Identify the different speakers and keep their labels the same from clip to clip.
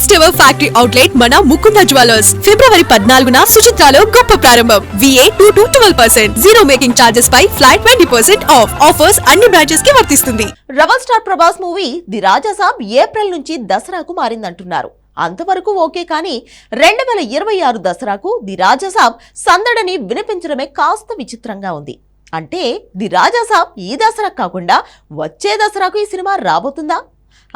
Speaker 1: First ever factory outlet మన Mukunda jewellers ఫిబ్రవరి 14న సుచిత్రాలో గొప్ప ప్రారంభం. VA 2 to 12%, zero making charges పై ఫ్లాట్ 20% ఆఫ్. ఆఫర్స్ అన్ని బ్రాంచెస్ కి వర్తిస్తుంది.
Speaker 2: Rebel star Prabhas movie the Raja Saab April నుంచి దసరాకు మారిందంటున్నారు. అంతవరకు ఓకే, కానీ 2026 దసరాకు ది రాజాసాబ్ సందడిని వినిపించడమే కాస్త విచిత్రంగా ఉంది. అంటే ది రాజాసాబ్ ఈ దసరా కాకుండా వచ్చే దసరాకు ఈ సినిమా రాబోతుందా?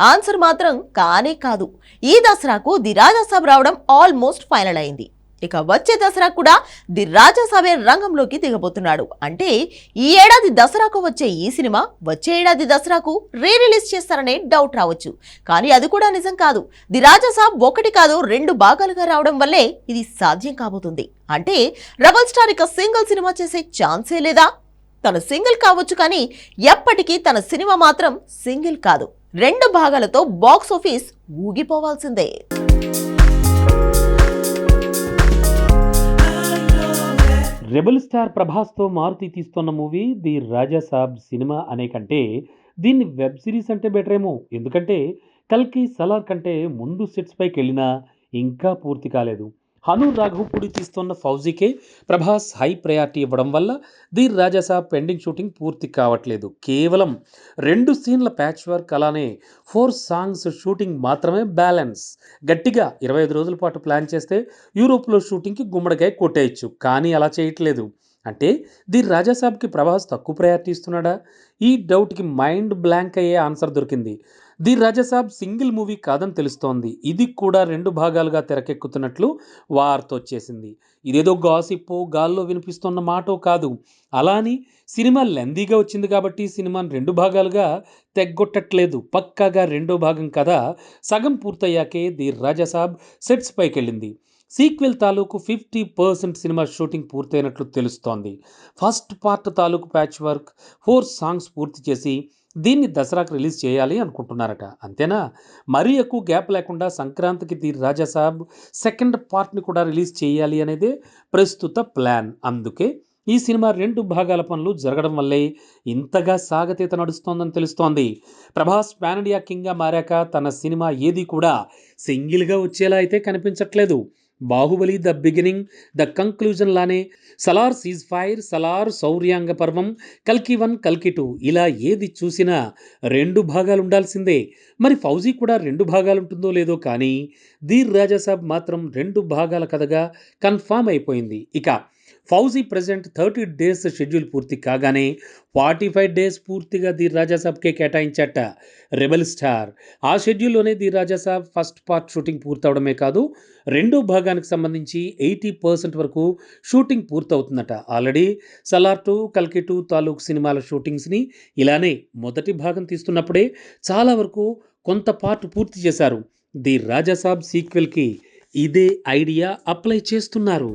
Speaker 2: ఆన్సర్ మాత్రం కానే కాదు. ఈ దసరాకు ది రాజాసాబ్ రావడం ఆల్మోస్ట్ ఫైనల్ అయింది. ఇక వచ్చే దసరా కూడా ది రాజాసాబే రంగంలోకి దిగబోతున్నాడు. అంటే ఈ ఏడాది దసరాకు వచ్చే ఈ సినిమా వచ్చే ఏడాది దసరాకు రిలీజ్ చేస్తారనే డౌట్ రావచ్చు. కానీ అది కూడా నిజం కాదు. ది రాజాసాబ్ ఒకటి కాదు 2 భాగాలుగా రావడం వల్లే ఇది సాధ్యం కాబోతుంది. అంటే రెబల్ స్టార్ ఇక సింగిల్ సినిమా చేసే ఛాన్సే లేదా? తను సింగిల్ కావచ్చు, కానీ ఎప్పటికీ తన సినిమా మాత్రం సింగిల్ కాదు. 2 భాగాలతో బాక్స్ ఆఫీస్ ఊగిపోవాల్సిందే.
Speaker 3: రెబల్ స్టార్ ప్రభాస్తో మారుతి తీస్తున్న మూవీ ది రాజాసాబ్ సినిమా అనే కంటే దీన్ని వెబ్ సిరీస్ అంటే బెటర్ ఏమో. ఎందుకంటే కల్కి సలార్ కంటే ముందు సెట్స్ పైకి వెళ్ళినా ఇంకా పూర్తి కాలేదు. హను రాఘవపూడి తీస్తున్న ఫౌజీకే ప్రభాస్ హై ప్రయారిటీ ఇవ్వడం వల్ల ది రాజాసాబ్ పెండింగ్ షూటింగ్ పూర్తి కావట్లేదు. కేవలం 2 సీన్ల ప్యాచ్ వర్క్, అలానే 4 సాంగ్స్ షూటింగ్ మాత్రమే బ్యాలెన్స్. గట్టిగా 25 రోజుల పాటు ప్లాన్ చేస్తే యూరోప్లో షూటింగ్కి గుమ్మడికాయ కొట్టేయచ్చు, కానీ అలా చేయట్లేదు. అంటే ది రాజాసాబ్కి ప్రభాస్ తక్కువ ప్రయారిటీ ఇస్తున్నాడా? ఈ డౌట్కి మైండ్ బ్లాంక్ అయ్యే ఆన్సర్ దొరికింది. ది రాజాసాబ్ సింగిల్ మూవీ కాదని తెలుస్తోంది. ఇది కూడా 2 భాగాలుగా తెరకెక్కుతున్నట్లు వార్త వచ్చేసింది. ఇదేదో గాసిప్పో గాల్లో వినిపిస్తున్న మాటో కాదు. అలాని సినిమా లెందీగా వచ్చింది కాబట్టి సినిమాని 2 భాగాలుగా తెగ్గొట్టట్లేదు. పక్కాగా 2వ భాగం కథ సగం పూర్తయ్యాకే ది రాజాసాబ్ సెట్స్ పైకి వెళ్ళింది. సీక్వెల్ తాలూకు 50% సినిమా షూటింగ్ పూర్తయినట్లు తెలుస్తోంది. ఫస్ట్ పార్ట్ తాలూకు ప్యాచ్ వర్క్, 4 సాంగ్స్ పూర్తి చేసి దీన్ని దసరాకు రిలీజ్ చేయాలి అనుకుంటున్నారట. అంతేనా? మరీ ఎక్కువ గ్యాప్ లేకుండా సంక్రాంతికి ది రాజాసాబ్ సెకండ్ పార్ట్ని కూడా రిలీజ్ చేయాలి అనేదే ప్రస్తుత ప్లాన్. అందుకే ఈ సినిమా 2 భాగాల పనులు జరగడం వల్లే ఇంతగా సాగతీత నడుస్తోందని తెలుస్తోంది. ప్రభాస్ పాన్ ఇండియా కింగ్గా మారాక తన సినిమా ఏది కూడా సింగిల్గా వచ్చేలా అయితే కనిపించట్లేదు. Baahubali the beginning, the conclusion లానే సలార్ సీజ్ ఫైర్, సలార్ శౌర్యాంగ పర్వం, కల్కి 1, కల్కి 2 ఇలా ఏది చూసినా 2 భాగాలు ఉండాల్సిందే. మరి ఫౌజీ కూడా 2 భాగాలు ఉంటుందో లేదో, కానీ ది రాజాసాబ్ మాత్రం 2 భాగాల కథగా కన్ఫామ్ అయిపోయింది. ఇక ఫౌజీ ప్రజెంట్ 30 డేస్ షెడ్యూల్ పూర్తి కాగానే 45 డేస్ పూర్తిగా ది రాజాసాబ్కే కేటాయించట రెబల్ స్టార్. ఆ షెడ్యూల్లోనే the Rajasaab first part shooting పూర్తవడమే కాదు, 2వ భాగానికి సంబంధించి 80% వరకు షూటింగ్ పూర్తవుతుందట. ఆల్రెడీ సలార్ 2, కల్కి 2 తాలూకు సినిమాల షూటింగ్స్ని ఇలానే మొదటి భాగం తీస్తున్నప్పుడే చాలా వరకు కొంత పార్ట్ పూర్తి చేశారు. ది రాజాసాబ్ సీక్వెల్కి ఇదే ఐడియా అప్లై చేస్తున్నారు.